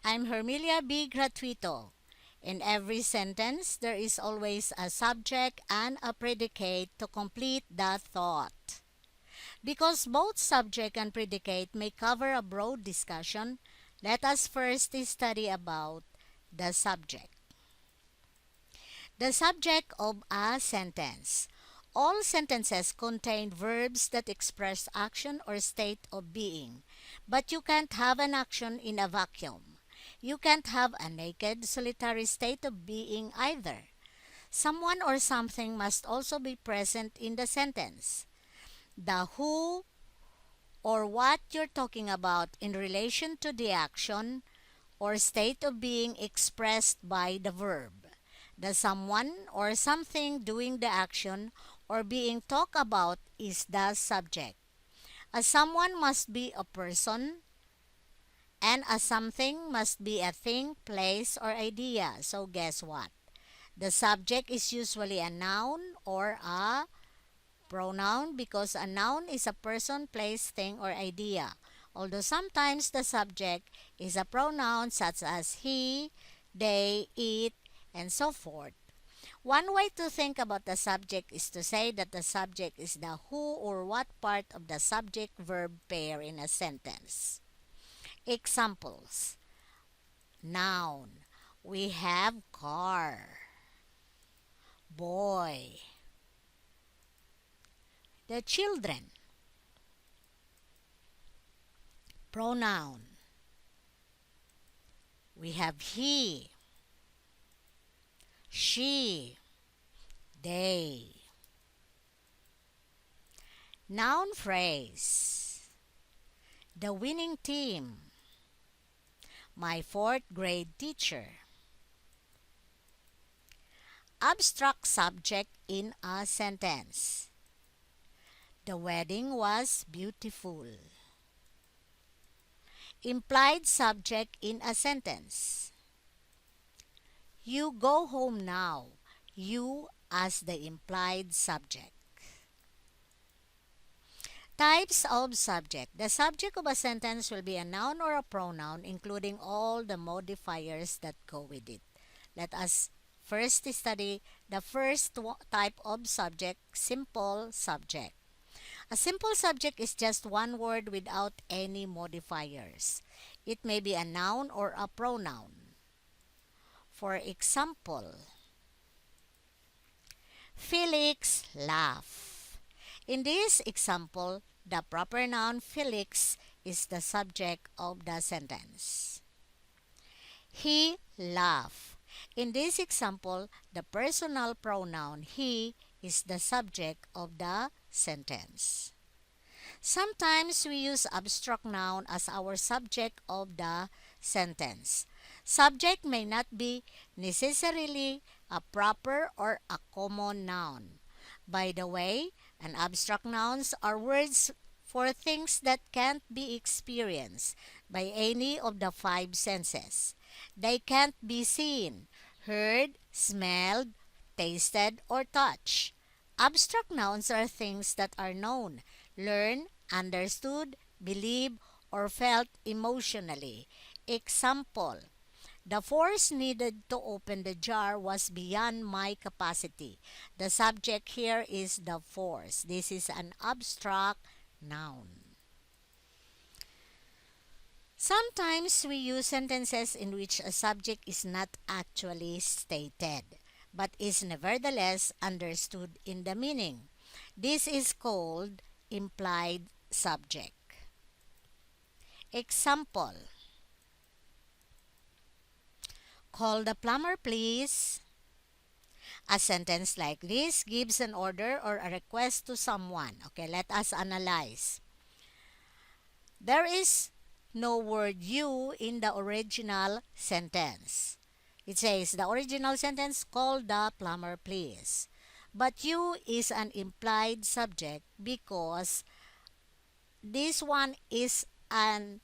I'm Hermilia B. Gratuito. In every sentence, there is always a subject and a predicate to complete the thought. Because both subject and predicate may cover a broad discussion, let us first study about the subject. The subject of a sentence. All sentences contain verbs that express action or state of being. But you can't have an action in a vacuum. You can't have a naked, solitary state of being either. Someone or something must also be present in the sentence. The who or what you're talking about in relation to the action or state of being expressed by the verb. The someone or something doing the action or being talked about is the subject. A someone must be a person, and a something must be a thing, place, or idea. So guess what? The subject is usually a noun or a pronoun because a noun is a person, place, thing, or idea. Although sometimes the subject is a pronoun such as he, they, it, and so forth. One way to think about the subject is to say that the subject is the who or what part of the subject verb pair in a sentence. Examples. Noun. We have car. Boy. The children. Pronoun. We have he, she, they. Noun phrase. The winning team. My fourth grade teacher. Abstract subject in a sentence. The wedding was beautiful. Implied subject in a sentence. You go home now. You as the implied subject. Types of subject. The subject of a sentence will be a noun or a pronoun, including all the modifiers that go with it. Let us first study the first type of subject, simple subject. A simple subject is just one word without any modifiers. It may be a noun or a pronoun. For example, Felix laughed. In this example, the proper noun Felix is the subject of the sentence. He laughed. In this example, the personal pronoun he is the subject of the sentence. Sometimes we use abstract noun as our subject of the sentence. Subject may not be necessarily a proper or a common noun. By the way, an abstract nouns are words for things that can't be experienced by any of the five senses. They can't be seen, heard, smelled, tasted, or touched. Abstract nouns are things that are known, learned, understood, believed, or felt emotionally. Example, the force needed to open the jar was beyond my capacity. The subject here is the force. This is an abstract noun. Sometimes we use sentences in which a subject is not actually stated, but is nevertheless understood in the meaning. This is called implied subject. Example, call the plumber please. A sentence like this gives an order or a request to someone. Okay, let us analyze. There is no word you in the original sentence. It says the original sentence, call the plumber please. But you is an implied subject because this one is an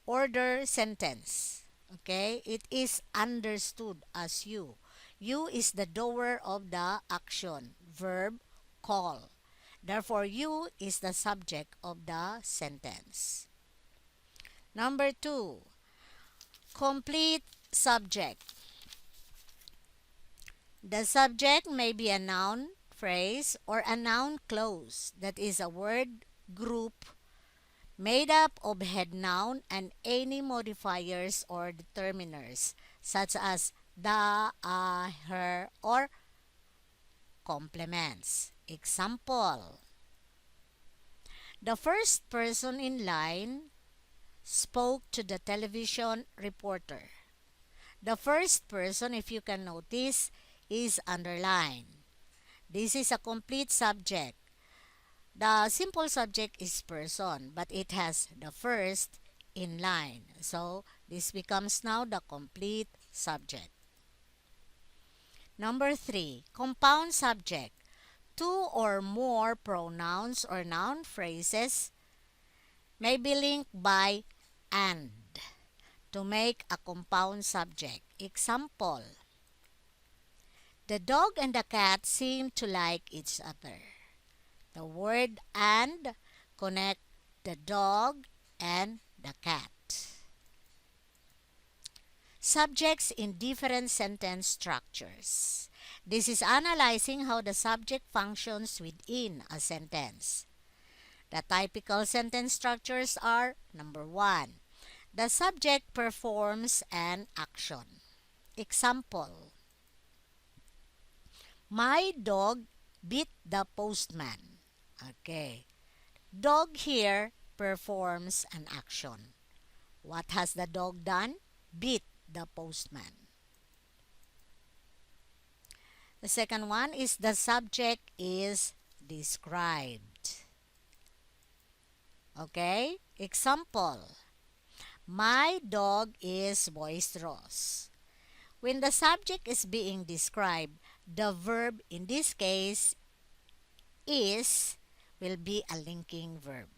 order sentence. Okay? It is understood as you. You is the doer of the action. Verb, call. Therefore, you is the subject of the sentence. Number 2. Complete subject. The subject may be a noun phrase or a noun clause, that is a word group made up of head noun and any modifiers or determiners such as the, her, or complements. Example: the first person in line spoke to the television reporter. The first person, if you can notice, is underlined. This is a complete subject. The simple subject is person, but it has the first in line. So, this becomes now the complete subject. Number 3, compound subject. Two or more pronouns or noun phrases may be linked by and to make a compound subject. Example: the dog and the cat seem to like each other. The word and connect the dog and the cat. Subjects in different sentence structures. This is analyzing how the subject functions within a sentence. The typical sentence structures are: number 1, the subject performs an action. Example: my dog beat the postman. Okay. Dog here performs an action. What has the dog done? Beat the postman. The second one is the subject is described. Okay? Example: my dog is boisterous. When the subject is being described, the verb in this case is will be a linking verb.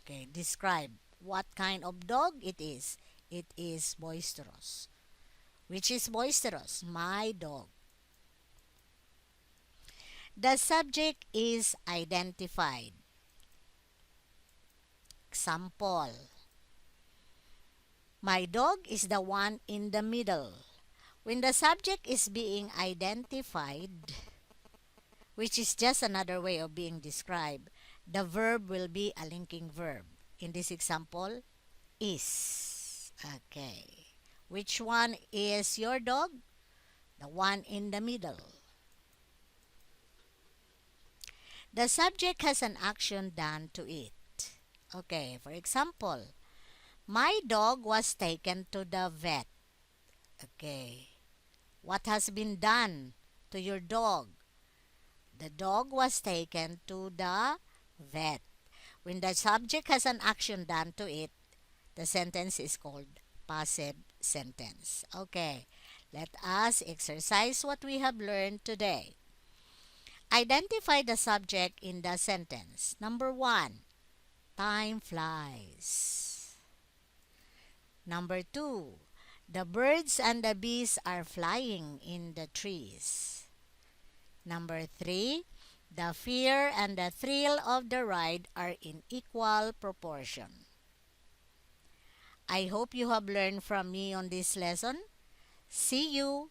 Okay, describe what kind of dog it is. It is boisterous. Which is boisterous? My dog. The subject is identified. Example: my dog is the one in the middle. When the subject is being identified, which is just another way of being described, the verb will be a linking verb. In this example, is. Okay. Which one is your dog? The one in the middle. The subject has an action done to it. Okay, for example, my dog was taken to the vet. Okay. What has been done to your dog? The dog was taken to the vet. When the subject has an action done to it, the sentence is called passive sentence. Okay, let us exercise what we have learned today. Identify the subject in the sentence. Number 1, time flies. Number 2, the birds and the bees are flying in the trees. Number 3, the fear and the thrill of the ride are in equal proportion. I hope you have learned from me on this lesson. See you